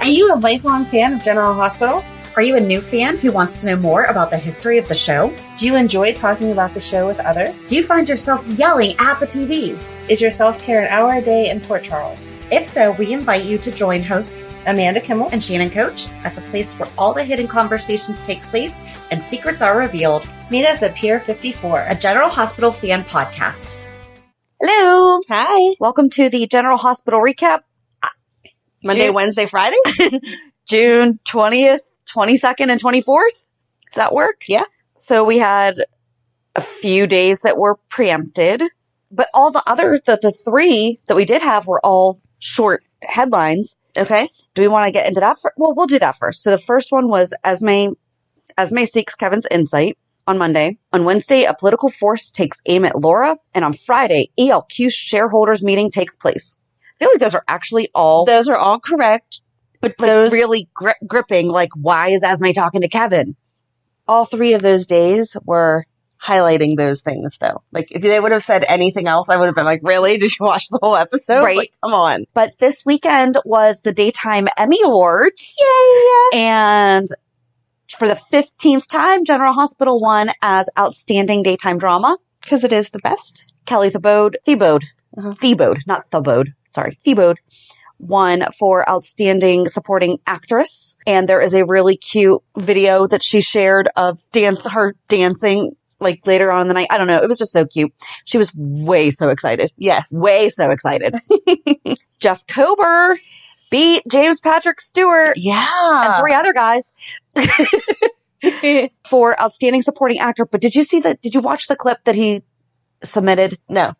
Are you a lifelong fan of General Hospital? Are you a new fan who wants to know more about the history of the show? Do you enjoy talking about the show with others? Do you find yourself yelling at the TV? Is your self-care an hour a day in Port Charles? If so, we invite you to join hosts Amanda and Shannon Coach at the place where all the hidden conversations take place and secrets are revealed. Meet us at Pier 54, a General Hospital fan podcast. Hello. Hi. Welcome to the General Hospital recap. Monday, Wednesday, Friday? June 20th, 22nd, and 24th. Does that work? Yeah. So we had a few days that were preempted, but all the other, the three that we did have were all short headlines. Okay. Do we want to get into that? Well, we'll do that first. So the first one was Esme seeks Kevin's insight on Monday. On Wednesday, a political force takes aim at Laura. And on Friday, ELQ shareholders meeting takes place. I feel like those are actually all... Those are all correct. But those really gripping, like, why is Esme talking to Kevin? All three of those days were highlighting those things, though. Like, if they would have said anything else, I would have been like, really? Did you watch the whole episode? Right. Like, come on. But this weekend was the Daytime Emmy Awards. Yay! And for the 15th time, General Hospital won as Outstanding Daytime Drama. Because it is the best. Kelly Thiebaud, not Thiebaud, sorry, Thiebaud, won for Outstanding Supporting Actress. And there is a really cute video that she shared of her dancing, like, later on in the night. I don't know. It was just so cute. She was so excited. Yes. Way so excited. Jeff Kober beat James Patrick Stewart. Yeah. And three other guys for Outstanding Supporting Actor. But did you watch the clip that he submitted? No.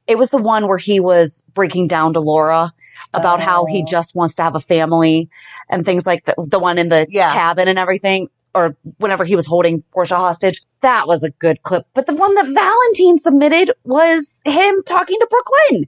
It was the one where he was breaking down to Laura about how he just wants to have a family and things like that. The one in the cabin and everything, or whenever he was holding Portia hostage. That was a good clip. But the one that Valentin submitted was him talking to Brooklyn.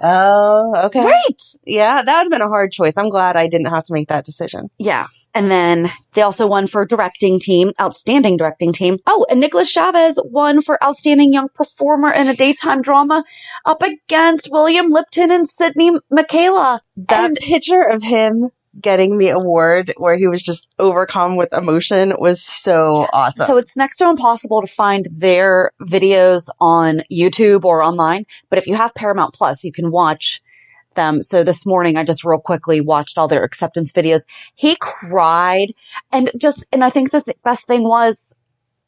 Oh, okay. Right. Yeah, that would have been a hard choice. I'm glad I didn't have to make that decision. Yeah. And then they also won for Outstanding Directing Team. Oh, and Nicholas Chavez won for Outstanding Young Performer in a Daytime Drama up against William Lipton and Sydney Michaela. That picture of him getting the award where he was just overcome with emotion was so awesome. So it's next to impossible to find their videos on YouTube or online. But if you have Paramount Plus, you can watch them. So this morning, I just real quickly watched all their acceptance videos. He cried. And I think the best thing was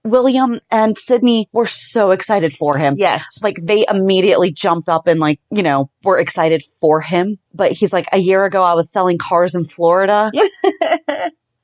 William and Sydney were so excited for him. Yes. Like, they immediately jumped up and, like, you know, were excited for him. But he's like, a year ago, I was selling cars in Florida.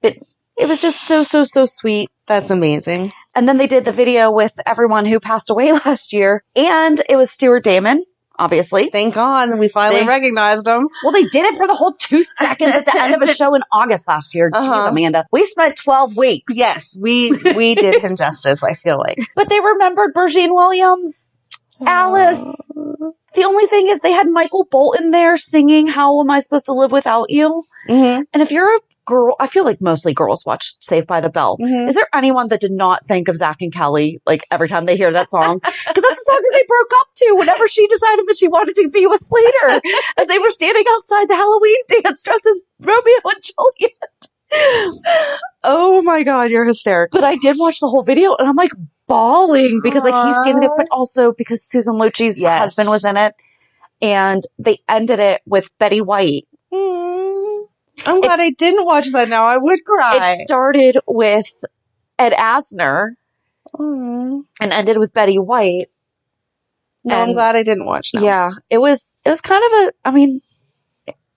But it was just so sweet. That's amazing. And then they did the video with everyone who passed away last year. And it was Stuart Damon, obviously. Thank God we finally recognized him. Well, they did it for the whole 2 seconds at the end of a show in August last year. Jeez, Amanda. We spent 12 weeks. Yes, we did him justice, I feel like. But they remembered Virgin Williams, Alice. The only thing is they had Michael Bolton there singing How Am I Supposed to Live Without You? Mm-hmm. And if you're a girl, I feel like mostly girls watch Saved by the Bell. Mm-hmm. Is there anyone that did not think of Zach and Kelly, like, every time they hear that song? Because that's the song that they broke up to whenever she decided that she wanted to be with Slater as they were standing outside the Halloween dance dressed as Romeo and Juliet. Oh my God, you're hysterical. But I did watch the whole video and I'm like bawling because, like, he's standing there, but also because Susan Lucci's husband was in it. And they ended it with Betty White. I'm glad I didn't watch that now. I would cry. It started with Ed Asner and ended with Betty White. No, I'm glad I didn't watch that. Yeah. It was kind of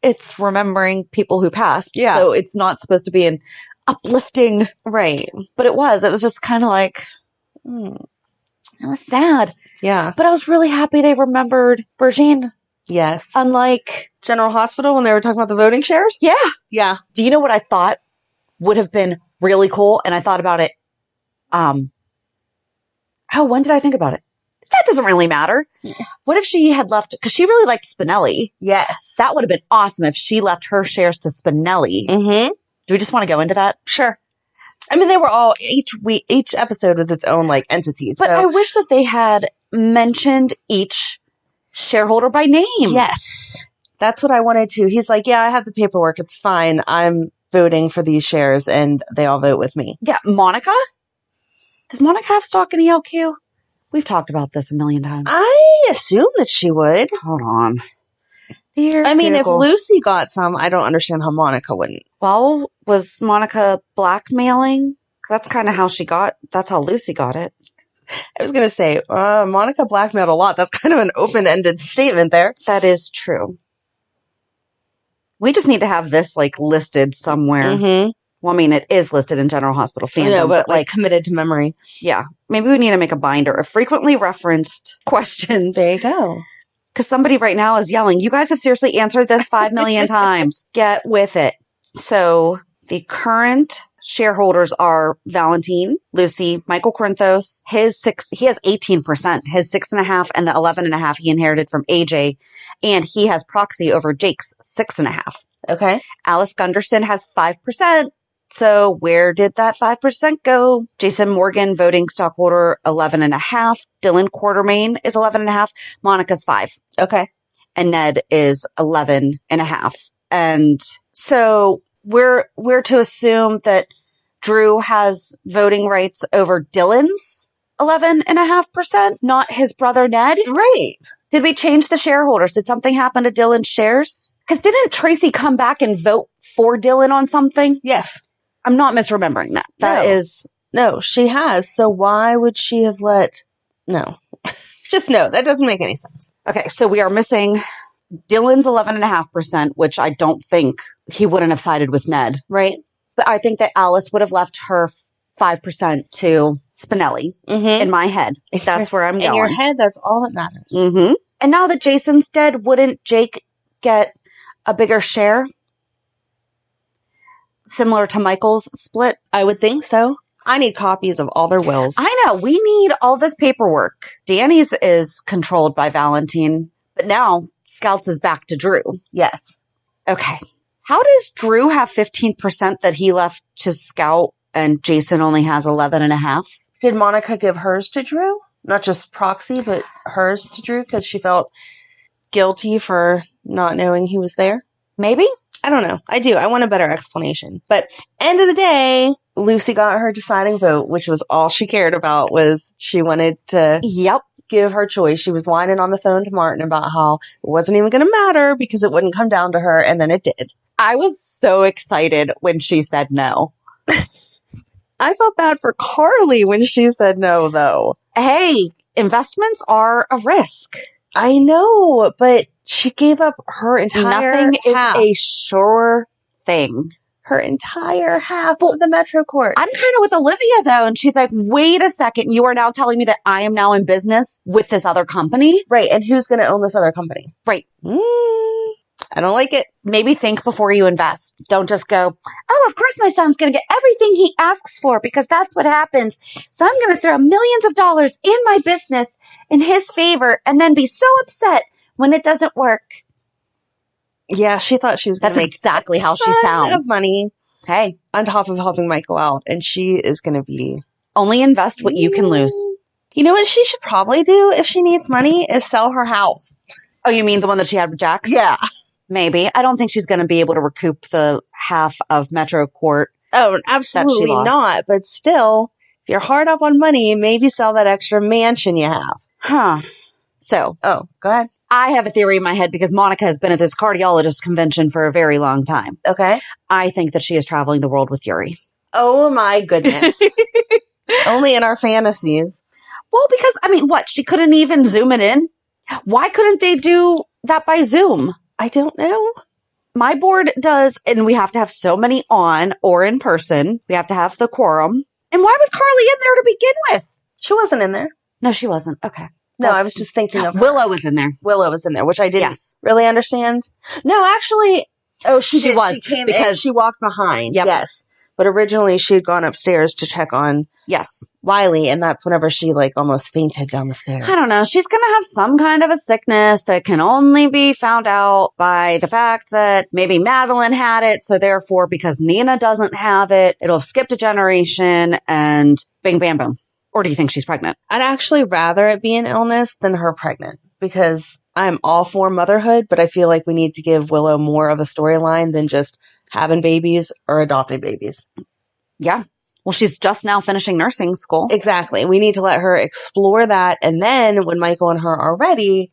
it's remembering people who passed. Yeah. So it's not supposed to be an uplifting. Right. But it was. It was just kind of like, it was sad. Yeah. But I was really happy they remembered Virgin. Yes. Unlike General Hospital when they were talking about the voting shares? Yeah. Yeah. Do you know what I thought would have been really cool? And I thought about it. When did I think about it? That doesn't really matter. Yeah. What if she had left, because she really liked Spinelli. Yes. That would have been awesome if she left her shares to Spinelli. Mm-hmm. Do we just want to go into that? Sure. I mean, they were all, each episode was its own, like, entity. But I wish that they had mentioned each shareholder by name. Yes. That's what I wanted to. He's like, yeah, I have the paperwork. It's fine. I'm voting for these shares, and they all vote with me. Yeah, Monica? Does Monica have stock in ELQ? We've talked about this a million times. I assume that she would. Hold on. Dear I mean, Google. if Lucy got some, I don't understand how Monica wouldn't. Well, was Monica blackmailing? Because that's how Lucy got it. I was going to say, Monica blackmailed a lot. That's kind of an open-ended statement there. That is true. We just need to have this, like, listed somewhere. Mm-hmm. Well, I mean, it is listed in General Hospital fandom. I know, but like committed to memory. Yeah. Maybe we need to make a binder of frequently referenced questions. There you go. Because somebody right now is yelling, you guys have seriously answered this 5 million times. Get with it. So the current shareholders are Valentin, Lucy, Michael Corinthos. He has 18%, his 6.5% and the 11.5% he inherited from AJ. And he has proxy over Jake's 6.5%. Okay. Alice Gunderson has 5%. So where did that 5% go? Jason Morgan, voting stockholder, 11.5%. Dylan Quartermain is 11.5%. Monica's 5%. Okay. And Ned is 11.5%. And so we're to assume that Drew has voting rights over Dylan's 11.5%, not his brother Ned. Right. Did we change the shareholders? Did something happen to Dylan's shares? Because didn't Tracy come back and vote for Dylan on something? Yes. I'm not misremembering that. No, she has. So why would she have no. Just no, that doesn't make any sense. Okay, so we are missing Dylan's 11.5%, which I don't think he wouldn't have sided with Ned. Right. But I think that Alice would have left her 5% to Spinelli in my head. That's where I'm going. In your head, that's all that matters. Mm-hmm. And now that Jason's dead, wouldn't Jake get a bigger share? Similar to Michael's split? I would think so. I need copies of all their wills. I know. We need all this paperwork. Danny's is controlled by Valentin, but now Scouts is back to Drew. Yes. Okay. How does Drew have 15% that he left to Scout and Jason only has 11.5%? Did Monica give hers to Drew? Not just proxy, but hers to Drew because she felt guilty for not knowing he was there? Maybe. I don't know. I do. I want a better explanation. But end of the day, Lucy got her deciding vote, which was all she cared about, was she wanted to give her choice. She was whining on the phone to Martin about how it wasn't even going to matter because it wouldn't come down to her, and then it did. I was so excited when she said no. I felt bad for Carly when she said no, though. Hey, investments are a risk. I know, but she gave up her entire Nothing half. is a sure thing. Her entire half of the MetroCourt. I'm kind of with Olivia, though, and she's like, wait a second, you are now telling me that I am now in business with this other company? Right, and who's going to own this other company? Right. I don't like it. Maybe think before you invest. Don't just go, oh, of course my son's going to get everything he asks for because that's what happens. So I'm going to throw millions of dollars in my business in his favor and then be so upset when it doesn't work. Yeah, she thought she was going to make exactly how she sounds. Of money. Hey. On top of helping Michael out. And she is going to be... Only invest what you can lose. You know what she should probably do if she needs money is sell her house. Oh, you mean the one that she had with Jax? Yeah. Maybe. I don't think she's going to be able to recoup the half of MetroCourt. Oh, absolutely not. But still, if you're hard up on money, maybe sell that extra mansion you have. Huh. So. Oh, go ahead. I have a theory in my head because Monica has been at this cardiologist convention for a very long time. Okay. I think that she is traveling the world with Yuri. Oh my goodness. Only in our fantasies. Well, because, I mean, what? She couldn't even zoom it in? Why couldn't they do that by Zoom? I don't know. My board does, and we have to have so many on or in person. We have to have the quorum. And why was Carly in there to begin with? She wasn't in there. No, she wasn't. Okay. No, I was just thinking of her. Willow was in there. Willow was in there, which I didn't really understand. No, actually, she was. She came because she walked behind. Yep. Yes. But originally she had gone upstairs to check on Wiley, and that's whenever she almost fainted down the stairs. I don't know. She's going to have some kind of a sickness that can only be found out by the fact that maybe Madeline had it. So therefore, because Nina doesn't have it, it'll have skipped a generation and bing, bam, boom. Or do you think she's pregnant? I'd actually rather it be an illness than her pregnant because I'm all for motherhood, but I feel like we need to give Willow more of a storyline than just having babies or adopting babies. Yeah. Well, she's just now finishing nursing school. Exactly. We need to let her explore that. And then when Michael and her are ready,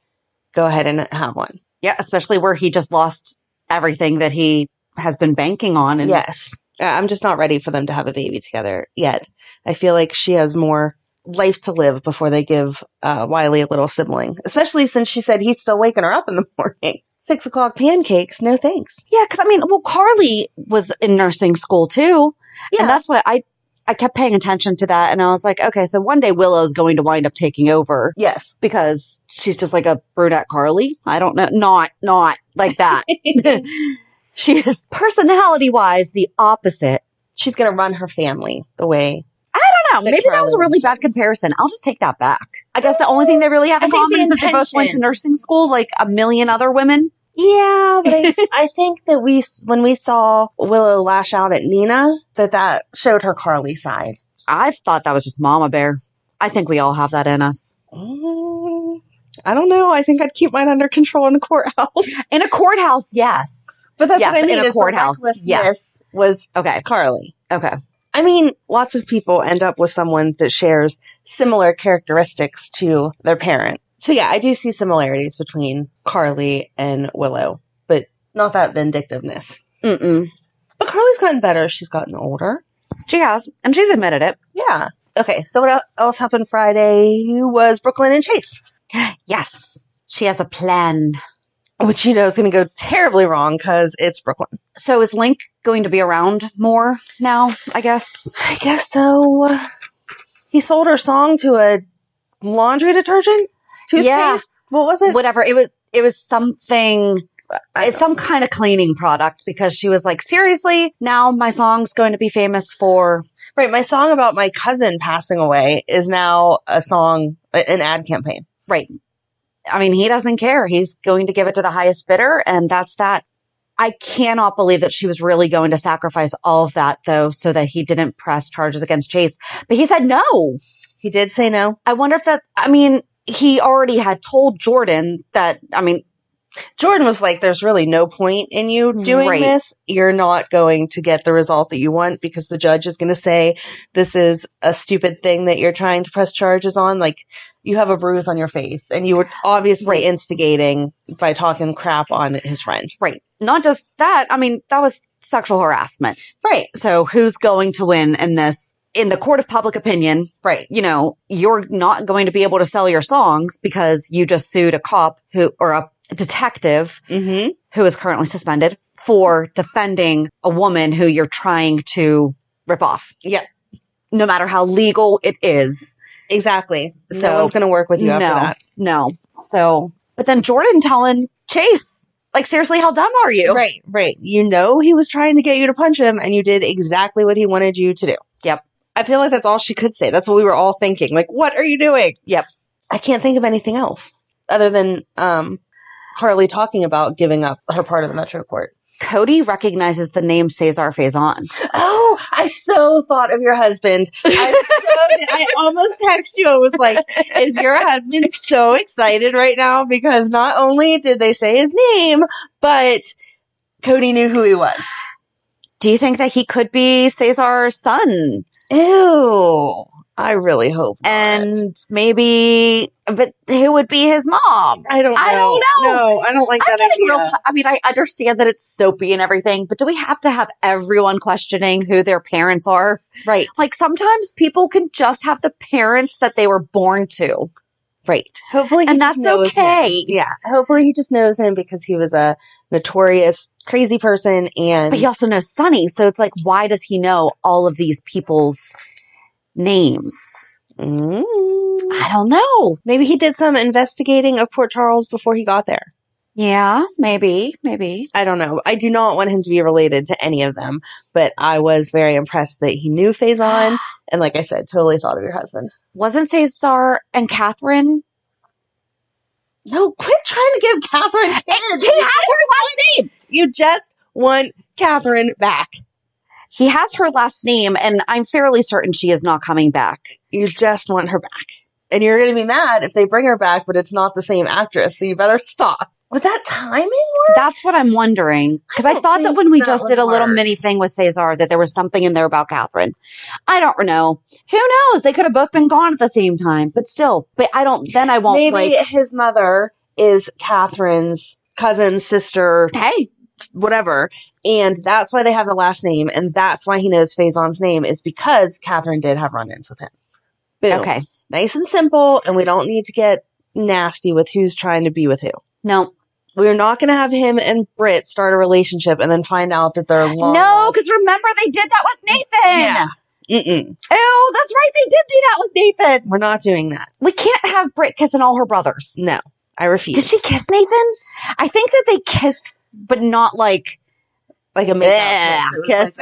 go ahead and have one. Yeah. Especially where he just lost everything that he has been banking on. And yes. I'm just not ready for them to have a baby together yet. I feel like she has more life to live before they give Wiley a little sibling, especially since she said he's still waking her up in the morning. 6 o'clock pancakes. No thanks. Yeah. Cause I mean, well, Carly was in nursing school too. Yeah. And that's why I kept paying attention to that. And I was like, okay, so one day Willow's going to wind up taking over. Yes. Because she's just like a brunette Carly. I don't know. Not like that. She is personality-wise the opposite. She's going to run her family the way. I don't know. Maybe that was a really bad comparison. I'll just take that back. I guess the only thing they really have in common is that they both went to nursing school like a million other women. Yeah, but I think that when we saw Willow lash out at Nina, that showed her Carly side. I thought that was just Mama Bear. I think we all have that in us. I don't know. I think I'd keep mine under control in a courthouse. In a courthouse, yes. But that's what I mean. In a courthouse, yes. Was okay. Carly. Okay. I mean, lots of people end up with someone that shares similar characteristics to their parent. So yeah, I do see similarities between Carly and Willow, but not that vindictiveness. Mm-mm. But Carly's gotten better. She's gotten older. She has, and she's admitted it. Yeah. Okay, so what else happened Friday was Brooklyn and Chase. Yes. She has a plan. Which you know is going to go terribly wrong because it's Brooklyn. So is Linc going to be around more now, I guess? I guess so. He sold her song to a laundry detergent? Toothpaste? Yeah. What was it? Whatever. It was something, some kind of cleaning product because she was like, seriously, now my song's going to be famous for... Right. My song about my cousin passing away is now an ad campaign. Right. I mean, he doesn't care. He's going to give it to the highest bidder, and that's that. I cannot believe that she was really going to sacrifice all of that, though, so that he didn't press charges against Chase. But he said no. He did say no. I wonder if he already had told Jordan that, Jordan was like, there's really no point in you doing this. You're not going to get the result that you want because the judge is going to say this is a stupid thing that you're trying to press charges on. Like, you have a bruise on your face and you were obviously instigating by talking crap on his friend. Right. Not just that. That was sexual harassment. Right. So who's going to win in this? In the court of public opinion, right? You're not going to be able to sell your songs because you just sued a cop or a detective who is currently suspended for defending a woman who you're trying to rip off. Yeah. No matter how legal it is. Exactly. So no one's going to work with you after that. No. So, but then Jordan telling Chase, like, seriously, how dumb are you? Right. He was trying to get you to punch him and you did exactly what he wanted you to do. Yep. I feel like that's all she could say. That's what we were all thinking. Like, what are you doing? Yep. I can't think of anything else other than Carly talking about giving up her part of the MetroCourt. Cody recognizes the name Cesar Faison. Oh, I so thought of your husband. I almost texted you. I was like, is your husband so excited right now? Because not only did they say his name, but Cody knew who he was. Do you think that he could be Cesar's son? Ew. I really hope not. And maybe, but who would be his mom? I don't know. No, I don't like that idea. I understand that it's soapy and everything, but do we have to have everyone questioning who their parents are? Right. Like, sometimes people can just have the parents that they were born to. Right. Hopefully he just knows okay. him. Yeah. Hopefully he just knows him because he was a notorious crazy person But he also knows Sonny, so it's like, why does he know all of these people's names? I don't know. Maybe he did some investigating of Port Charles before he got there. Yeah, maybe. I don't know. I do not want him to be related to any of them, but I was very impressed that he knew Faison, and like I said, totally thought of your husband. Wasn't Cesar and Catherine? No, quit trying to give Catherine kids. He has her last name. You just want Catherine back. He has her last name, and I'm fairly certain she is not coming back. You just want her back. And you're going to be mad if they bring her back, but it's not the same actress. So you better stop. Would that timing work? That's what I'm wondering. Because I thought that when we just did a little mini thing with Cesar, that there was something in there about Catherine. I don't know. Who knows? They could have both been gone at the same time. But still. But I won't. Maybe his mother is Catherine's cousin, sister. Hey. Whatever. And that's why they have the last name. And that's why he knows Faison's name is because Catherine did have run-ins with him. Boom. Okay. Nice and simple. And we don't need to get nasty with who's trying to be with who. No. We're not going to have him and Britt start a relationship and then find out that they're long. No, because remember they did that with Nathan. Yeah. Mm-mm. Oh, that's right. They did do that with Nathan. We're not doing that. We can't have Britt kissing all her brothers. No, I refuse. Did she kiss Nathan? I think that they kissed, but not like a makeup kiss.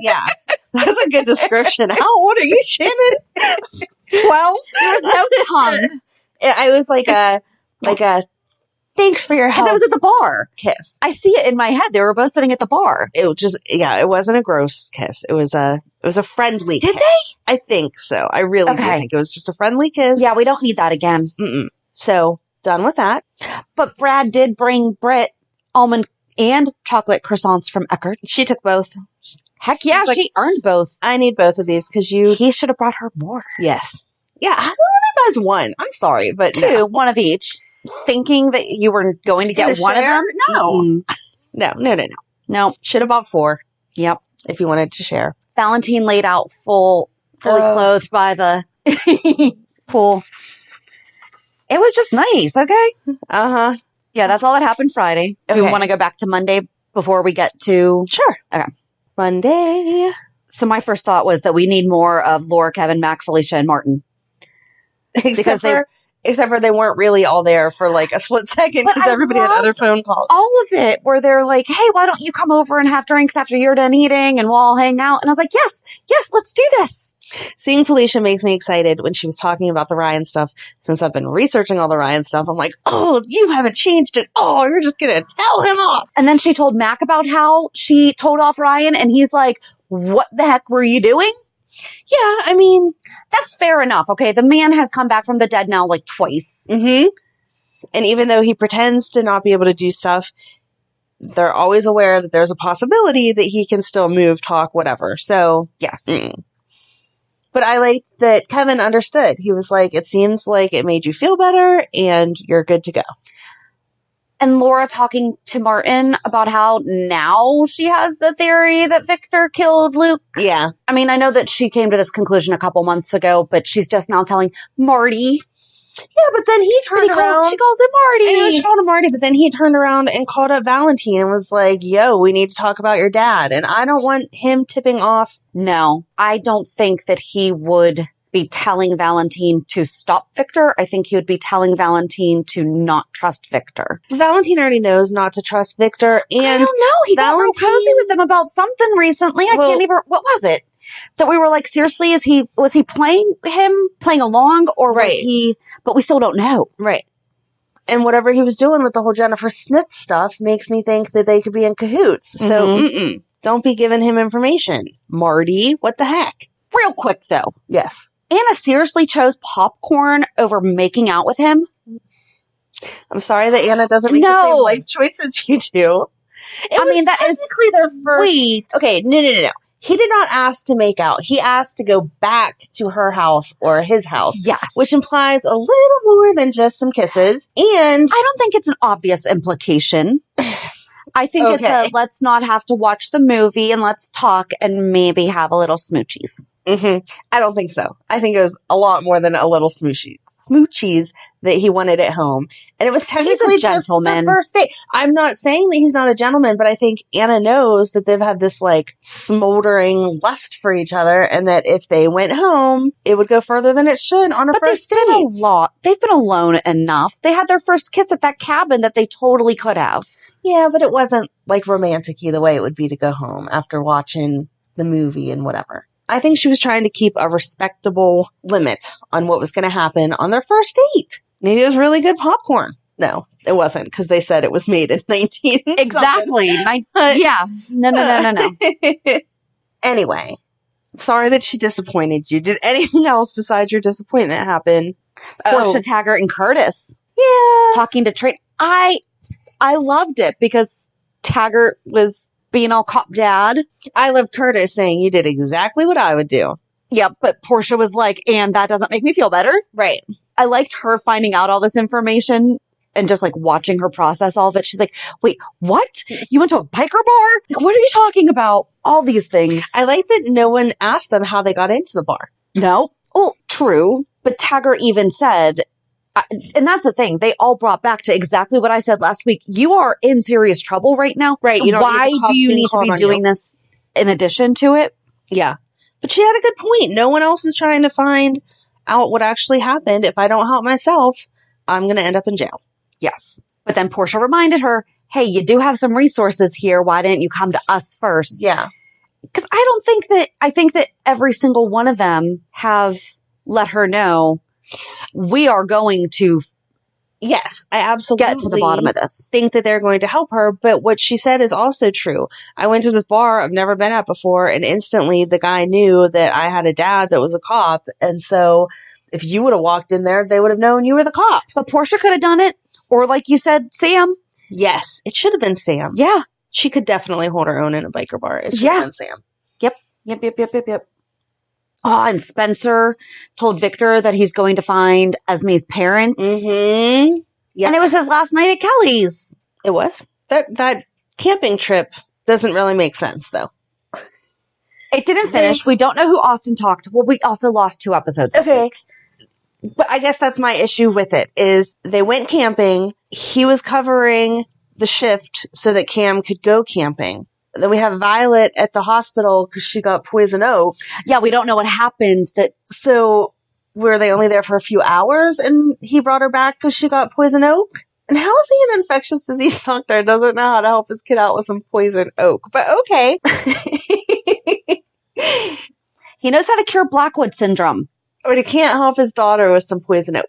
Yeah. That's a good description. How old are you, Shannon? 12? There was no tongue. I was like a thanks for your help. Because it was at the bar. Kiss. I see it in my head. They were both sitting at the bar. It wasn't a gross kiss. It was a friendly kiss. Did they? I think so. I really do think it was just a friendly kiss. Yeah, we don't need that again. Mm-mm. So, done with that. But Brad did bring Britt almond and chocolate croissants from Eckert. She took both. Heck yeah, she earned both. I need both of these because He should have brought her more. Yes. Yeah, who only buys one? I'm sorry, but two, no. one of each. Thinking that you were going to get one of them? No. No. No. Should have bought 4. Yep. If you wanted to share. Valentin laid out fully clothed by the pool. It was just nice, okay? Uh-huh. Yeah, that's all that happened Friday. Okay. Do we want to go back to Monday before we get to... Sure. Okay. Monday. So my first thought was that we need more of Laura, Kevin, Mac, Felicia, and Martin. Except for they weren't really all there for like a split second because everybody had other phone calls. All of it where they're like, hey, why don't you come over and have drinks after you're done eating and we'll all hang out? And I was like, yes, let's do this. Seeing Felicia makes me excited when she was talking about the Ryan stuff. Since I've been researching all the Ryan stuff, I'm like, oh, you haven't changed it. Oh, you're just going to tell him off. And then she told Mac about how she told off Ryan and he's like, what the heck were you doing? Yeah, I mean, that's fair enough. Okay, the man has come back from the dead now like twice. Mm-hmm. And even though he pretends to not be able to do stuff, they're always aware that there's a possibility that he can still move, talk, whatever. So, yes. But I liked that Kevin understood. He was like, it seems like it made you feel better and you're good to go. And Laura talking to Martin about how now she has the theory that Victor killed Luke. Yeah. I mean, I know that she came to this conclusion a couple months ago, but she's just now telling Marty. Yeah, but then he turned around. She calls him Marty. I know she called him Marty, but then he turned around and called up Valentin and was like, yo, we need to talk about your dad. And I don't want him tipping off. No, I don't think that he would be telling Valentin to stop Victor. I think he would be telling Valentin to not trust Victor. Valentin already knows not to trust Victor. And I don't know. He got real cozy with them about something recently. I can't even... What was it? That we were like, seriously, was he playing along, or was he... But we still don't know. Right. And whatever he was doing with the whole Jennifer Smith stuff makes me think that they could be in cahoots. So, don't be giving him information. Marty, what the heck? Real quick, though. Yes. Anna seriously chose popcorn over making out with him? I'm sorry that Anna doesn't make the same life choices you do. I mean, that is their first... sweet. Okay, no. He did not ask to make out. He asked to go back to her house or his house. Yes. Which implies a little more than just some kisses. And I don't think it's an obvious implication. I think it's a let's not have to watch the movie and let's talk and maybe have a little smoochies. I don't think so. I think it was a lot more than a little smoochies that he wanted at home. And it was technically he's a gentleman. Just the first date. I'm not saying that he's not a gentleman, but I think Anna knows that they've had this like smoldering lust for each other and that if they went home, it would go further than it should on a first date. They've been alone enough. They had their first kiss at that cabin that they totally could have. Yeah, but it wasn't like romantic-y the way it would be to go home after watching the movie and whatever. I think she was trying to keep a respectable limit on what was going to happen on their first date. Maybe it was really good popcorn. No, it wasn't because they said it was made in 19. Exactly. Yeah. No. Anyway, Sorry that she disappointed you. Did anything else besides your disappointment happen? Portia, Taggert, and Curtis. Yeah. Talking to Trina. I loved it because Taggert was being all cop dad. I love Curtis saying you did exactly what I would do. Yeah, but Portia was like, and that doesn't make me feel better. Right. I liked her finding out all this information and just like watching her process all of it. She's like, wait, what? You went to a biker bar? Like, what are you talking about? All these things. I like that no one asked them how they got into the bar. No. Well, true. But Taggert even said, and that's the thing, they all brought back to exactly what I said last week. You are in serious trouble right now. Right. You don't Why need the cops do you being need to called be on doing you. this in addition to it? Yeah. But she had a good point. No one else is trying to find out what actually happened. If I don't help myself, I'm going to end up in jail. Yes. But then Portia reminded her, hey, you do have some resources here. Why didn't you come to us first? Yeah. Because I think that every single one of them have let her know we are going to Yes, I absolutely get to the bottom of this. think that they're going to help her. But what she said is also true. I went to this bar I've never been at before, and instantly the guy knew that I had a dad that was a cop. And so if you would have walked in there, they would have known you were the cop. But Portia could have done it. Or like you said, Sam. Yes, it should have been Sam. Yeah. She could definitely hold her own in a biker bar. It should have been Sam. Yep. Oh, and Spencer told Victor that he's going to find Esme's parents. Mm-hmm. Yep. And it was his last night at Kelly's. It was. That camping trip doesn't really make sense, though. It didn't finish. We don't know who Austin talked to. Well, we also lost 2 episodes this week. But I guess that's my issue with it, is they went camping. He was covering the shift so that Cam could go camping. Then we have Violet at the hospital because she got poison oak. Yeah, we don't know what happened. So were they only there for a few hours and he brought her back because she got poison oak? And how is he an infectious disease doctor and doesn't know how to help his kid out with some poison oak? But okay. He knows how to cure Blackwood syndrome. But he can't help his daughter with some poison oak.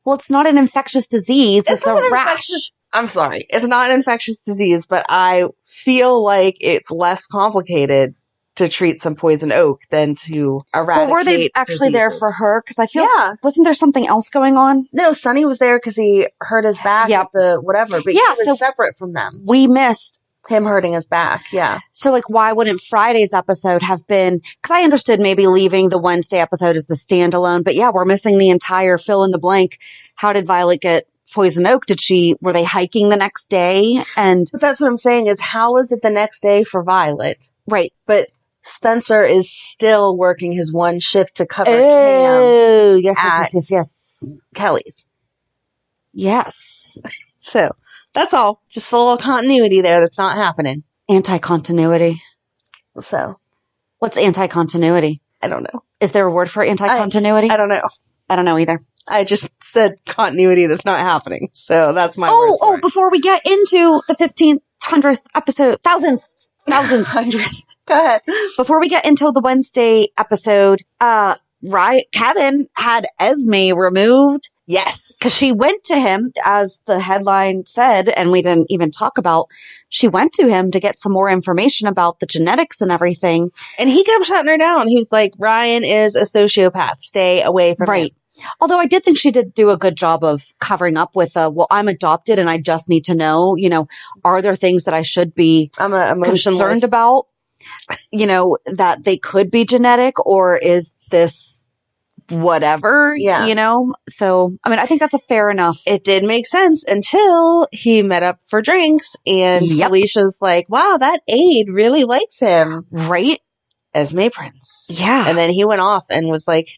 Well, it's not an infectious disease. It's a rash. I'm sorry. It's not an infectious disease, but I feel like it's less complicated to treat some poison oak than to eradicate. Well, were they actually diseases. there for her? Because I feel, wasn't there something else going on? No, Sonny was there because he hurt his back at the whatever, but he was separate from them. We missed him hurting his back, yeah. So, like, why wouldn't Friday's episode have been, because I understood maybe leaving the Wednesday episode as the standalone, but yeah, we're missing the entire fill in the blank. How did Violet get poison oak? Were they hiking the next day? But that's what I'm saying is, how is it the next day for Violet? Right. But Spencer is still working his one shift to cover Cam. Oh, yes. Kelly's. Yes. So, that's all. Just a little continuity there that's not happening. Anti-continuity. So. What's anti-continuity? I don't know. Is there a word for anti-continuity? I don't know. I don't know either. I just said continuity that's not happening. So that's my word for it. Before we get into the 1500th episode, 1,000th. Go ahead. Before we get into the Wednesday episode, Kevin had Esme removed. Yes. Because she went to him, as the headline said, and we didn't even talk about, she went to him to get some more information about the genetics and everything. And he kept shutting her down. He was like, Ryan is a sociopath. Stay away from him. Although I did think she did do a good job of covering up with, I'm adopted and I just need to know, are there things that I should be concerned about? That they could be genetic, or is this whatever, So, I mean, I think that's a fair enough. It did make sense until he met up for drinks and Felicia's like, wow, that aide really likes him. Right? Esme Prince. Yeah. And then he went off and was like,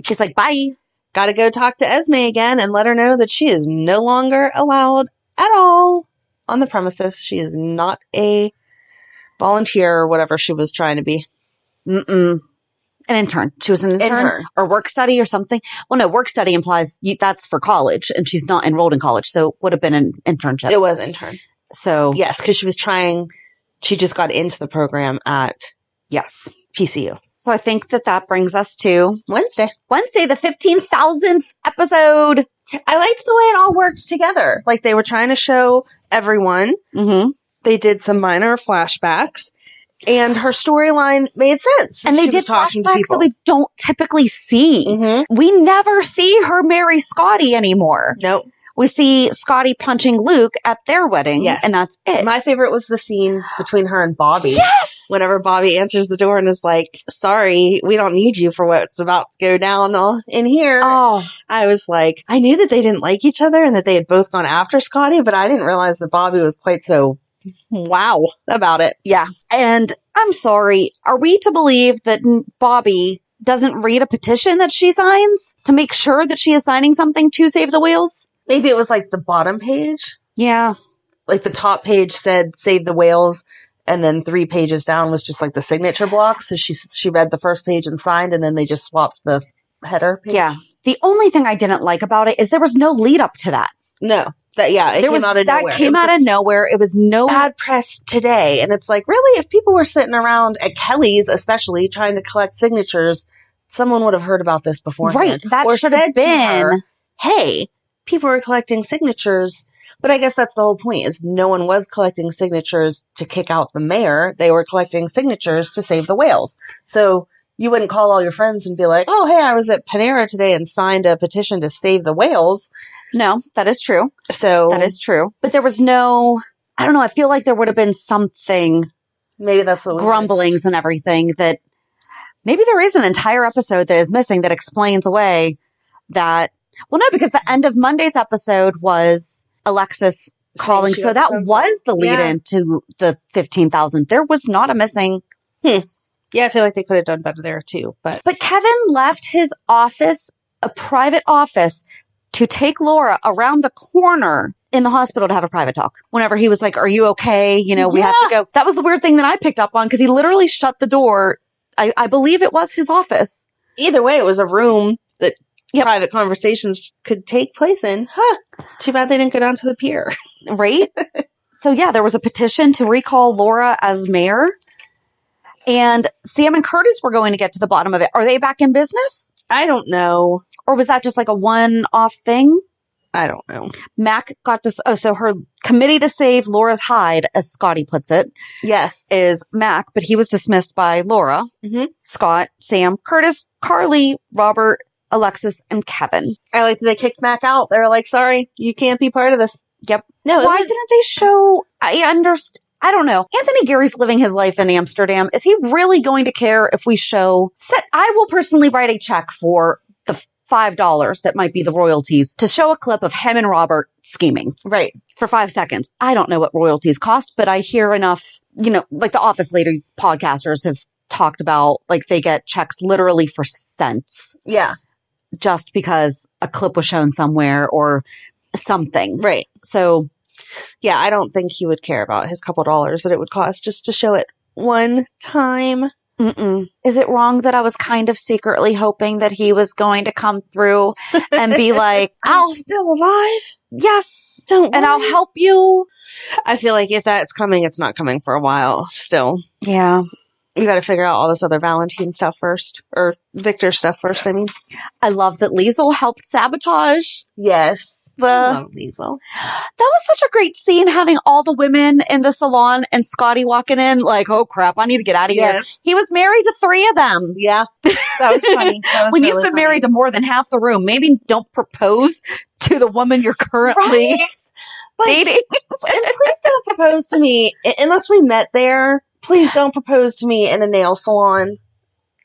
she's like, bye. Got to go talk to Esme again and let her know that she is no longer allowed at all on the premises. She is not a volunteer or whatever she was trying to be. An intern. She was an intern or work study or something. Well, no, work study implies that's for college and she's not enrolled in college. So it would have been an internship. It was intern. So yes, because she just got into the program at PCU. So I think that brings us to Wednesday, the 15,000th episode. I liked the way it all worked together. Like they were trying to show everyone. Mm-hmm. They did some minor flashbacks. And her storyline made sense. And they She did was talking to flashbacks people. that we don't typically see. Mm-hmm. We never see her marry Scotty anymore. Nope. We see Scotty punching Luke at their wedding, Yes. and that's it. My favorite was the scene between her and Bobby. Yes! Whenever Bobby answers the door and is like, sorry, we don't need you for what's about to go down in here. Oh, I was like, I knew that they didn't like each other and that they had both gone after Scotty, but I didn't realize that Bobby was quite so wow about it. yeah. And I'm sorry. Are we to believe that Bobby doesn't read a petition that she signs to make sure that she is signing something to save the whales? Maybe it was like the bottom page. Yeah. Like the top page said save the whales, and then 3 pages down was just like the signature block. So she read the first page and signed, and then they just swapped the header page. Yeah. The only thing I didn't like about it is there was no lead up to that. No. It came out of nowhere. That came out of nowhere. It was no bad press today. And it's like, really, if people were sitting around at Kelly's, especially trying to collect signatures, someone would have heard about this beforehand. Right. That or should have said to her, been. hey, people are collecting signatures. But I guess that's the whole point, is no one was collecting signatures to kick out the mayor. They were collecting signatures to save the whales. So you wouldn't call all your friends and be like, oh, hey, I was at Panera today and signed a petition to save the whales. No, that is true. So that is true. But there was no, I don't know, I feel like there would have been something, maybe that's what grumblings and everything, that maybe there is an entire episode that is missing that explains away that, well, no, because the end of Monday's episode was Alexis calling. So that was the lead in to the 15,000. There was not a missing. Yeah, I feel like they could have done better there too. But Kevin left his office, a private office, to take Laura around the corner in the hospital to have a private talk. Whenever he was like, are you okay? You know, we have to go. That was the weird thing that I picked up on, because he literally shut the door. I believe it was his office. Either way, it was a room that private conversations could take place in. Too bad they didn't go down to the pier. Right? So yeah, there was a petition to recall Laura as mayor. And Sam and Curtis were going to get to the bottom of it. Are they back in business? I don't know. Or was that just like a one-off thing? I don't know. Mac got this. Oh, so her committee to save Laura's hide, as Scotty puts it. Yes. Is Mac, but he was dismissed by Laura, Scott, Sam, Curtis, Carly, Robert, Alexis, and Kevin. I like that they kicked Mac out. They were like, sorry, you can't be part of this. Yep. No. Why didn't they show? I don't know. Anthony Gary's living his life in Amsterdam. Is he really going to care if we show? I will personally write a check for the $5 that might be the royalties to show a clip of him and Robert scheming. Right. For 5 seconds. I don't know what royalties cost, but I hear enough, like the Office Ladies podcasters have talked about, like they get checks literally for cents. Yeah. Just because a clip was shown somewhere or something. Right. So, yeah, I don't think he would care about his couple dollars that it would cost just to show it one time. Is it wrong that I was kind of secretly hoping that he was going to come through and be like, I'm still alive? Yes. Don't worry. And I'll help you. I feel like if that's coming, it's not coming for a while still. Yeah. We got to figure out all this other Valentin stuff first, or Victor stuff first, I mean. I love that Liesl helped sabotage. Yes. I love Liesl. That was such a great scene, having all the women in the salon and Scotty walking in like, oh crap, I need to get out of here. He was married to 3 of them. Yeah. That was funny. When you've been married to more than half the room, maybe don't propose to the woman you're currently dating. And please don't propose to me unless we met there. Please don't propose to me in a nail salon.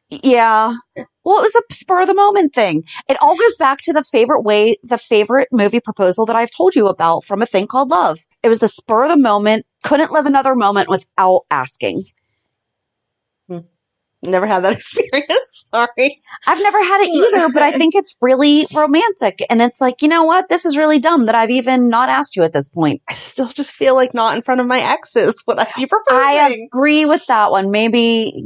Yeah. Well, it was a spur of the moment thing. It all goes back to the favorite movie proposal that I've told you about from A Thing Called Love. It was the spur of the moment. Couldn't live another moment without asking. Never had that experience. Sorry. I've never had it either, but I think it's really romantic. And it's like, you know what? This is really dumb that I've even not asked you at this point. I still just feel like not in front of my exes would I be proposing. I agree with that one. Maybe,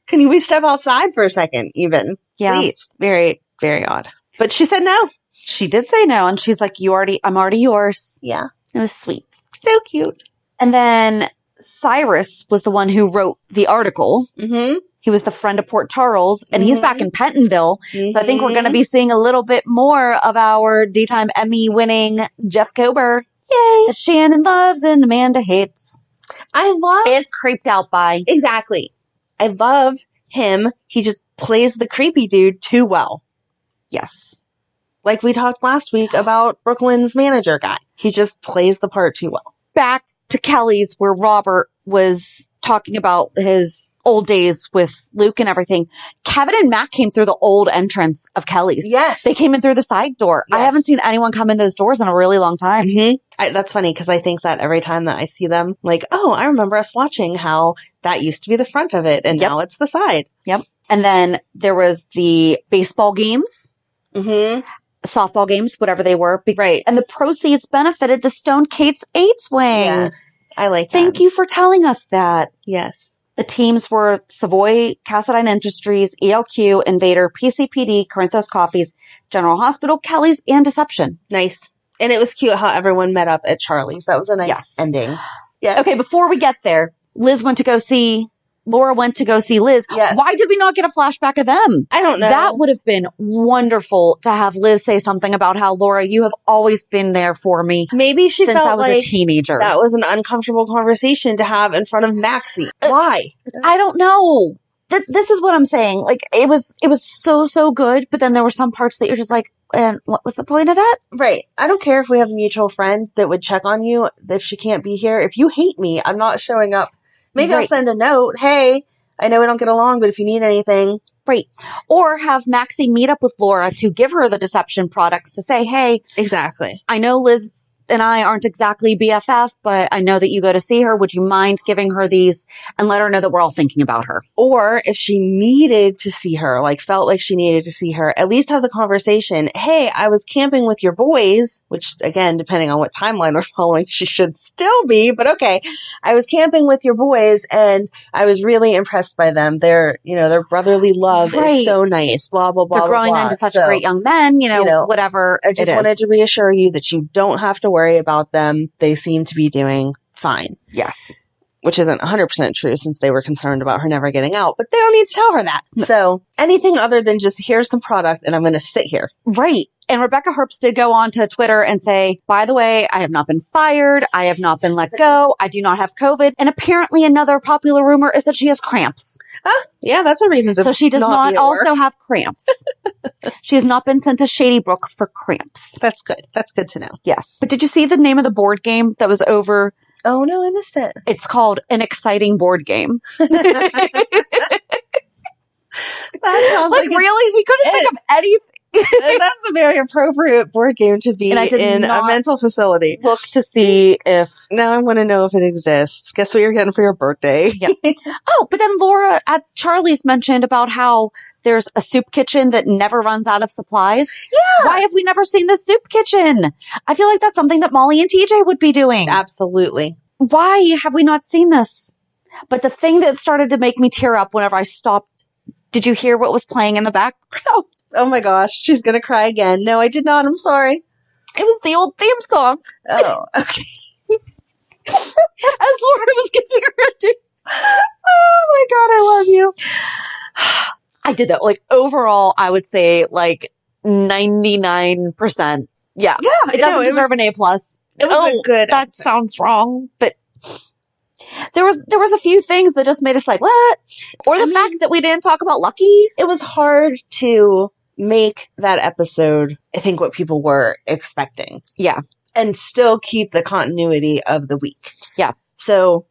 can we step outside for a second even? Yeah. Please. Very, very odd. But she said no. She did say no. And she's like, I'm already yours. Yeah. It was sweet. So cute. And then Cyrus was the one who wrote the article. He was the friend of Port Charles, and he's back in Pentonville. So I think we're going to be seeing a little bit more of our Daytime Emmy winning Jeff Kober. Yay! That Shannon loves and Amanda hates. I love is creeped out by. Exactly. I love him. He just plays the creepy dude too well. Yes. Like we talked last week about Brooklyn's manager guy. He just plays the part too well. Back to Kelly's, where Robert was talking about his old days with Luke and everything. Kevin and Matt came through the old entrance of Kelly's. Yes. They came in through the side door. Yes. I haven't seen anyone come in those doors in a really long time. Mm-hmm. That's funny because I think that every time that I see them, like, oh, I remember us watching how that used to be the front of it and now it's the side. Yep. And then there was the baseball games. Mm-hmm. Softball games, whatever they were. Right. And the proceeds benefited the Stone Kate's AIDS wing. Yes. I like that. Thank you for telling us that. Yes. The teams were Savoy, Cassadine Industries, ELQ, Invader, PCPD, Corinthos Coffees, General Hospital, Kelly's, and Deception. Nice. And it was cute how everyone met up at Charlie's. That was a nice ending. Yeah. Okay, before we get there, Laura went to go see Liz. Yes. Why did we not get a flashback of them? I don't know. That would have been wonderful to have Liz say something about how, Laura, you have always been there for me. Maybe she since felt I was like a teenager. That was an uncomfortable conversation to have in front of Maxie. Why? I don't know. This is what I'm saying. Like, it was so good, but then there were some parts that you're just like, and what was the point of that? Right. I don't care if we have a mutual friend that would check on you if she can't be here. If you hate me, I'm not showing up. Maybe I'll send a note. Hey, I know we don't get along, but if you need anything. Right. Or have Maxie meet up with Laura to give her the Deception products to say, hey. Exactly. I know Liz and I aren't exactly BFF, but I know that you go to see her. Would you mind giving her these and let her know that we're all thinking about her? Or if she needed to see her, like felt like she needed to see her, at least have the conversation. Hey, I was camping with your boys, which again, depending on what timeline we're following, she should still be, but okay. I was camping with your boys and I was really impressed by them. Their brotherly love is so nice, blah, blah, blah. They're growing into such great young men, whatever. I just wanted to reassure you that you don't have to worry about them. They seem to be doing fine. Yes. Which isn't 100% true since they were concerned about her never getting out, but they don't need to tell her that. No. So anything other than just here's some product and I'm going to sit here. Right. And Rebecca Herbst did go on to Twitter and say, by the way, I have not been fired. I have not been let go. I do not have COVID. And apparently another popular rumor is that she has cramps. Yeah, that's a reason to. So she does not also have cramps. She has not been sent to Shady Brook for cramps. That's good. That's good to know. Yes. But did you see the name of the board game that was over? Oh, no, I missed it. It's called An Exciting Board Game. That sounds like really? We couldn't think of anything. That's a very appropriate board game to be in a mental facility. Look to see if... Now I want to know if it exists. Guess what you're getting for your birthday? Yep. Oh, but then Laura at Charlie's mentioned about how there's a soup kitchen that never runs out of supplies. Yeah. Why have we never seen the soup kitchen? I feel like that's something that Molly and TJ would be doing. Absolutely. Why have we not seen this? But the thing that started to make me tear up whenever I stopped, did you hear what was playing in the background? Oh my gosh, she's going to cry again. No, I did not. I'm sorry. It was the old theme song. Oh, okay. As Laura was getting ready. Oh my God, I love you. I did that. Like, overall, I would say, like, 99%. Yeah. Yeah. It doesn't deserve an A+. It was a good That episode. sounds wrong, but there was a few things that just made us like, what? Or the fact that we didn't talk about Lucky. It was hard to make that episode, I think, what people were expecting. Yeah. And still keep the continuity of the week. Yeah. So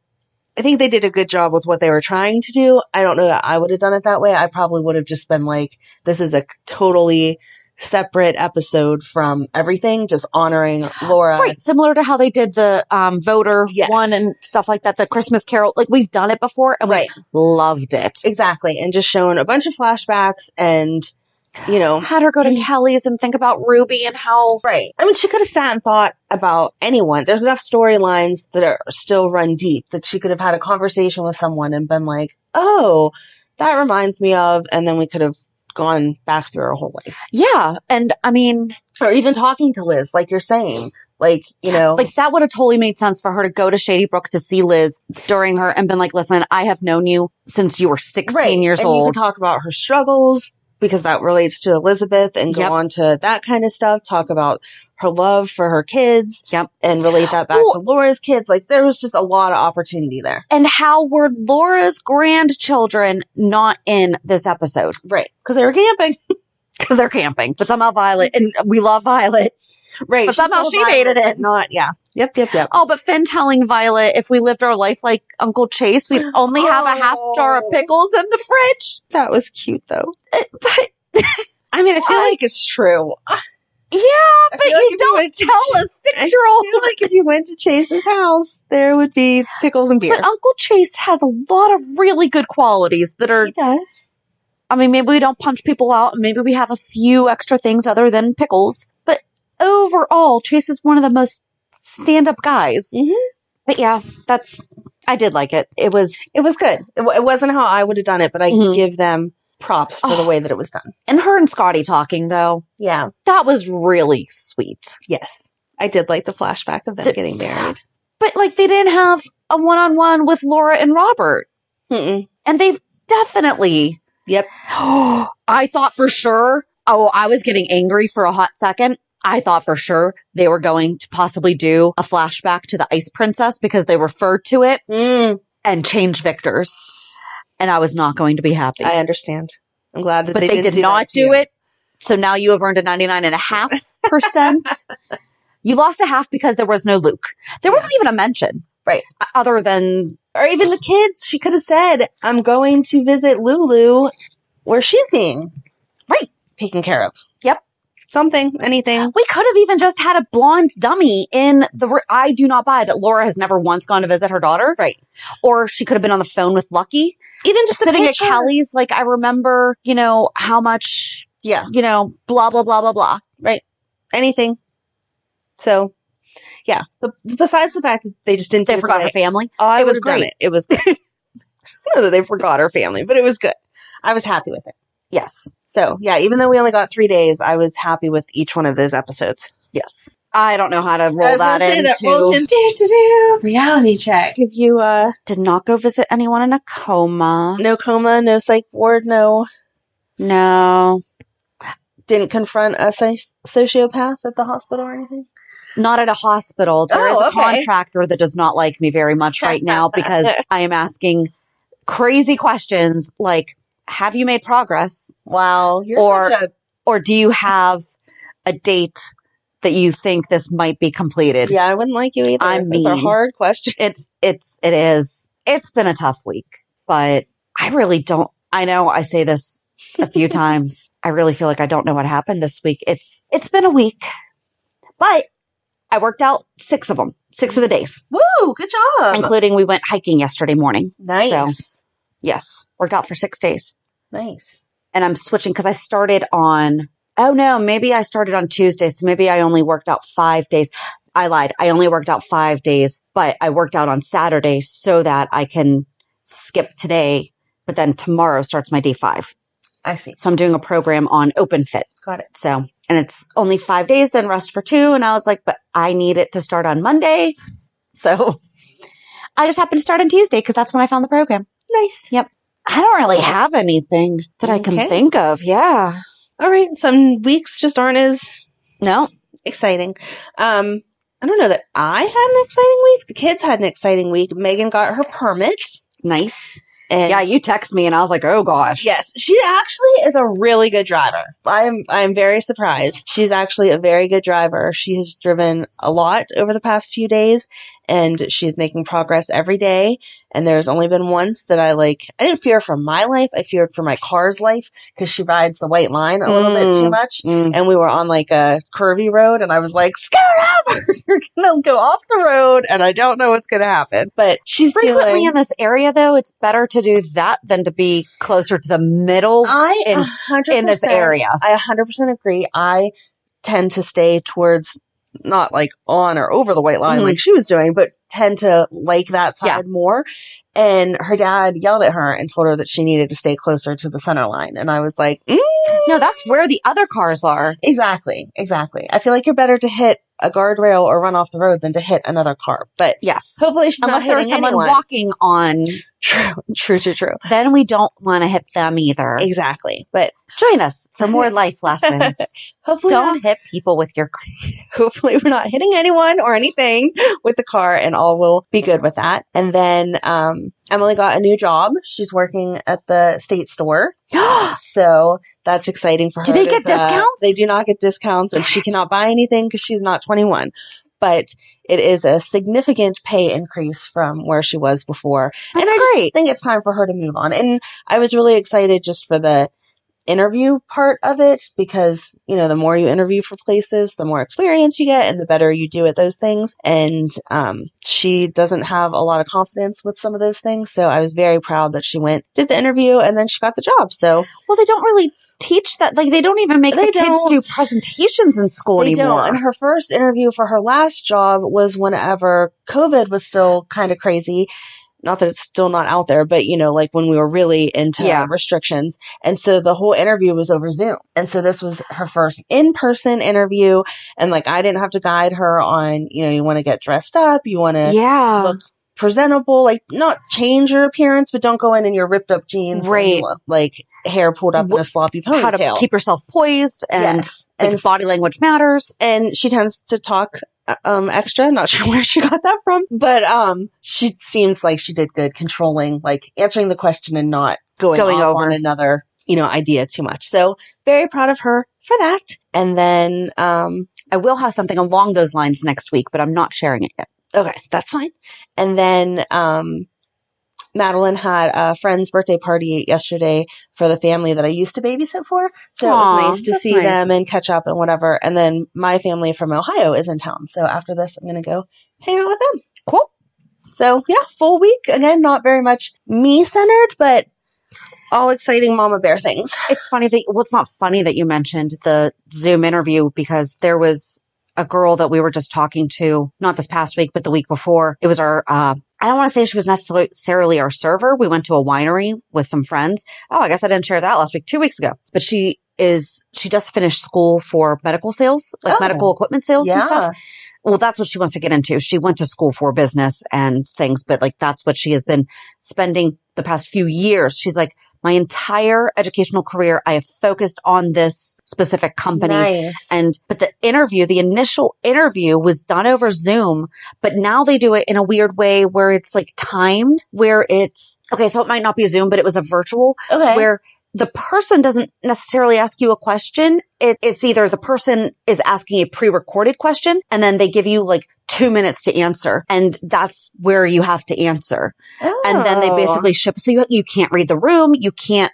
I think they did a good job with what they were trying to do. I don't know that I would have done it that way. I probably would have just been like, this is a totally separate episode from everything, just honoring Laura. Right. Similar to how they did the voter one and stuff like that, the Christmas Carol. Like, we've done it before and we loved it. Exactly. And just showing a bunch of flashbacks and, had her go to Kelly's and think about Ruby and how... Right. I mean, she could have sat and thought about anyone. There's enough storylines that are still run deep that she could have had a conversation with someone and been like, oh, that reminds me of, and then we could have gone back through her whole life. Yeah. And I mean... Or even talking to Liz, like you're saying. Like, Like, that would have totally made sense for her to go to Shady Brook to see Liz during her and been like, listen, I have known you since you were 16 years old. And you can talk about her struggles, because that relates to Elizabeth, and go on to that kind of stuff. Talk about her love for her kids. Yep. And relate that back to Laura's kids. Like, there was just a lot of opportunity there. And how were Laura's grandchildren not in this episode? Right. Because they were camping. Because they're camping. But somehow Violet, and we love Violet. Right. But somehow she made it. Not, yeah. Yep. Oh, but Finn telling Violet, if we lived our life like Uncle Chase, we'd only have a half jar of pickles in the fridge. That was cute, though. But I mean, I feel like it's true. Yeah, but you don't tell a 6-year-old. I feel like if you went to Chase's house, there would be pickles and beer. But Uncle Chase has a lot of really good qualities that are... He does. I mean, maybe we don't punch people out, and maybe we have a few extra things other than pickles. But overall, Chase is one of the most stand-up guys. Mm-hmm. But yeah, I did like it. It was good. It wasn't how I would have done it, but I give them props for the way that it was done. And her and Scotty talking, though. Yeah. That was really sweet. Yes. I did like the flashback of them getting married. But, like, they didn't have a one-on-one with Laura and Robert. Mm-mm. And they've definitely... Yep. I thought for sure... Oh, I was getting angry for a hot second. I thought for sure they were going to possibly do a flashback to the Ice Princess because they referred to it and change Victor's. And I was not going to be happy. I understand. I'm glad that but they did not do it. So now you have earned a 99.5%. You lost a half because there was no Luke. There wasn't even a mention. Right. Other than... Or even the kids. She could have said, I'm going to visit Lulu where she's being taken care of. Yep. Something, anything. We could have even just had a blonde dummy in the... I do not buy that Laura has never once gone to visit her daughter. Right. Or she could have been on the phone with Lucky. Even just sitting at Kelly's, like, I remember, how much, blah, blah, blah, blah, blah. Right. Anything. So, yeah. But besides the fact that they just didn't... They forgot her family. It was great. It was good. I don't know that they forgot her family, but it was good. I was happy with it. Yes. So, yeah, even though we only got 3 days, I was happy with each one of those episodes. Yes. I don't know how to roll that into reality check. If you did not go visit anyone in a coma. No coma, no psych ward, no. Didn't confront a sociopath at the hospital or anything? Not at a hospital. There is a contractor that does not like me very much right now because I am asking crazy questions like, have you made progress? Wow. Or do you have a date that you think this might be completed? Yeah, I wouldn't like you either. I mean, it's a hard question. It is. It's been a tough week, but I really don't. I know I say this a few times. I really feel like I don't know what happened this week. It's been a week, but I worked out 6 of them, 6 of the days. Woo! Good job. Including we went hiking yesterday morning. Nice. So, yes, worked out for 6 days. Nice. And I'm switching because I started on... Oh, no, maybe I started on Tuesday, so maybe I only worked out 5 days. I lied. I only worked out 5 days, but I worked out on Saturday so that I can skip today, but then tomorrow starts my day 5. I see. So I'm doing a program on OpenFit. Got it. So, and it's only 5 days, then rest for 2. And I was like, but I need it to start on Monday. So I just happened to start on Tuesday because that's when I found the program. Nice. Yep. I don't really have anything that I can think of. Yeah. All right. Some weeks just aren't as exciting. I don't know that I had an exciting week. The kids had an exciting week. Megan got her permit. Nice. And yeah, you text me and I was like, oh gosh. Yes. She actually is a really good driver. I'm very surprised. She's actually a very good driver. She has driven a lot over the past few days and she's making progress every day. And there's only been once that I didn't fear for my life. I feared for my car's life because she rides the white line a little bit too much. And we were on a curvy road and I was like, scoot over. You're going to go off the road and I don't know what's going to happen. But she's frequently in this area though. It's better to do that than to be closer to the middle in this area. I 100% agree. I tend to stay towards not on or over the white line like she was doing, but tend to like that side more. And her dad yelled at her and told her that she needed to stay closer to the center line. And I was like, no, that's where the other cars are. Exactly. I feel like you're better to hit a guardrail or run off the road than to hit another car. But yes, hopefully she's unless not hitting there's someone anyone walking on. True. Then we don't want to hit them either. Exactly. But join us for more life lessons. hopefully don't hit people with your hopefully we're not hitting anyone or anything with the car, and all will be good with that. And then Emily got a new job. She's working at the state store. So that's exciting for her. Do they get discounts? They do not get discounts, and she cannot buy anything because she's not 21. But it is a significant pay increase from where she was before. That's and I great. just think it's time for her to move on. And I was really excited just for the interview part of it, because, you know, the more you interview for places, the more experience you get and the better you do at those things. And she doesn't have a lot of confidence with some of those things. So I was very proud that she did the interview, and then she got the job. So, well, they don't really teach that. Like, they don't even make the kids do presentations in school anymore. And her first interview for her last job was whenever COVID was still kind of crazy. Not that it's still not out there, but, you know, like when we were really into restrictions. And so the whole interview was over Zoom. And so this was her first in-person interview. And like, I didn't have to guide her on, you know, you want to get dressed up, you want to look presentable, like not change your appearance, but don't go in your ripped up jeans. Right. And, like hair pulled up in a sloppy ponytail. How to keep yourself poised, and and body language matters. And she tends to talk extra. Not sure where she got that from, but she seems like she did good controlling, like answering the question and not going over on another, you know, idea too much. So very proud of her for that. And then I will have something along those lines next week, but I'm not sharing it yet. Okay, that's fine. And then Madeline had a friend's birthday party yesterday for the family that I used to babysit for. So it was nice to see them and catch up and whatever. And then my family from Ohio is in town. So after this, I'm going to go hang out with them. Cool. So yeah, full week. Again, not very much me-centered, but all exciting mama bear things. It's funny it's not funny that you mentioned the Zoom interview, because there was a girl that we were just talking to, not this past week, but the week before. It was our, I don't want to say she was necessarily our server. We went to a winery with some friends. Oh, I guess I didn't share that last week, 2 weeks ago. But she just finished school for medical sales, like medical equipment sales and stuff. Well, that's what she wants to get into. She went to school for business and things, but like that's what she has been spending the past few years. She's like, my entire educational career, I have focused on this specific company. Nice. But the initial interview was done over Zoom, but now they do it in a weird way where it's like timed, where it's, so it might not be a Zoom, but it was a virtual, where the person doesn't necessarily ask you a question. It's either the person is asking a pre-recorded question and then they give you like 2 minutes to answer, and that's where you have to answer. And then they basically ship. So you can't read the room. You can't,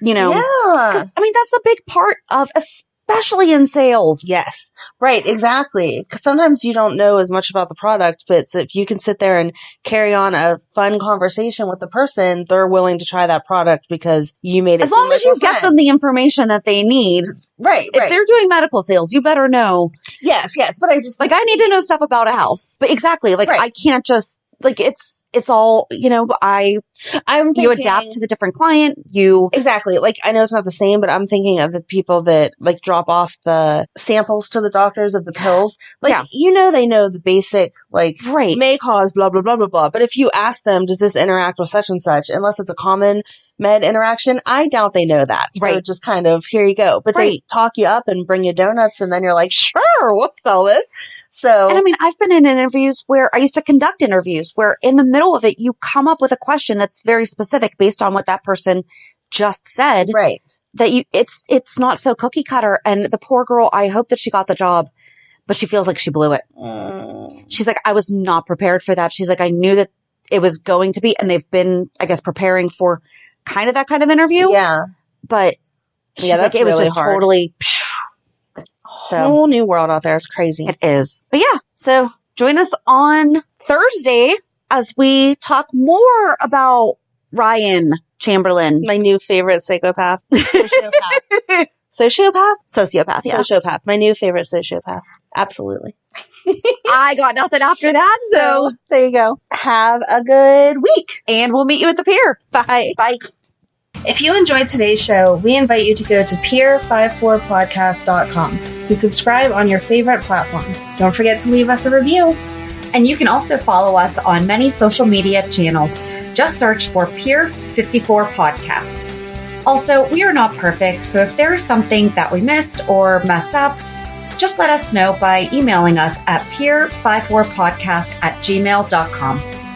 you know, 'cause, I mean, that's a big part of, especially in sales. Yes. Right. Exactly. Because sometimes you don't know as much about the product, but if you can sit there and carry on a fun conversation with the person, they're willing to try that product because you made it. As long as you get them the information that they need. Right. If they're doing medical sales, you better know. Yes. But I just I need to know stuff about a house. But exactly. I can't just it's all, you know, you adapt to the different client. Exactly. I know it's not the same, but I'm thinking of the people that drop off the samples to the doctors of the pills. You know, they know the basic, may cause blah, blah, blah, blah, blah. But if you ask them, does this interact with such and such, unless it's a common med interaction, I doubt they know that. So it's just kind of, here you go. But they talk you up and bring you donuts, and then you're like, sure, we'll sell this. So, and I mean, I've been in interviews where I used to conduct interviews where in the middle of it, you come up with a question that's very specific based on what that person just said. Right. That it's not so cookie cutter. And the poor girl, I hope that she got the job, but she feels like she blew it. She's like, I was not prepared for that. She's like, I knew that it was going to be, and they've been, I guess, preparing for kind of that kind of interview. Yeah. But that's it was really just hard. Totally. Whole new world out there. It's crazy. It is. But yeah, so join us on Thursday as we talk more about Ryan Chamberlain. My new favorite psychopath. Sociopath. Sociopath, yeah. Sociopath. My new favorite sociopath. Absolutely. I got nothing after that, so there you go. Have a good week. And we'll meet you at the pier. Bye. Bye. If you enjoyed today's show, we invite you to go to peer54podcast.com to subscribe on your favorite platform. Don't forget to leave us a review. And you can also follow us on many social media channels. Just search for Peer 54 Podcast. Also, we are not perfect, so if there is something that we missed or messed up, just let us know by emailing us at peer54podcast@gmail.com.